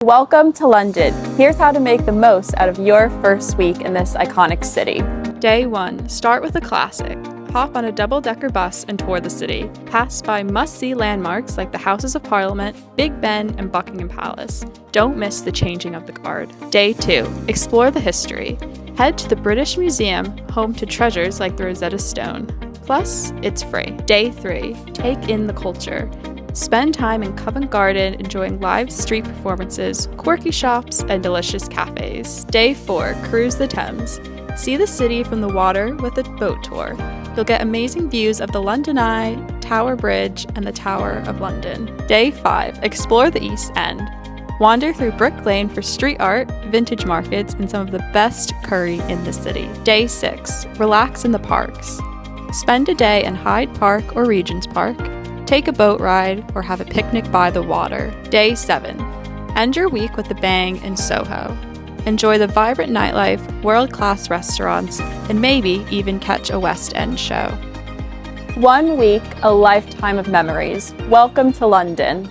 Welcome to London. Here's how to make the most out of your first week in this iconic city. Day 1. Start with a classic. Hop on a double-decker bus and tour the city. Pass by must-see landmarks like the Houses of Parliament, Big Ben, and Buckingham Palace. Don't miss the changing of the guard. Day 2. Explore the history. Head to the British Museum, home to treasures like the Rosetta Stone. Plus, it's free. Day 3. Take in the culture. Spend time in Covent Garden enjoying live street performances, quirky shops, and delicious cafes. Day 4. Cruise the Thames. See the city from the water with a boat tour. You'll get amazing views of the London Eye, Tower Bridge, and the Tower of London. Day 5. Explore the East End. Wander through Brick Lane for street art, vintage markets, and some of the best curry in the city. Day 6. Relax in the parks. Spend a day in Hyde Park or Regent's Park. Take a boat ride or have a picnic by the water. Day 7. End your week with a bang in Soho. Enjoy the vibrant nightlife, world-class restaurants, and maybe even catch a West End show. 1 week, a lifetime of memories. Welcome to London.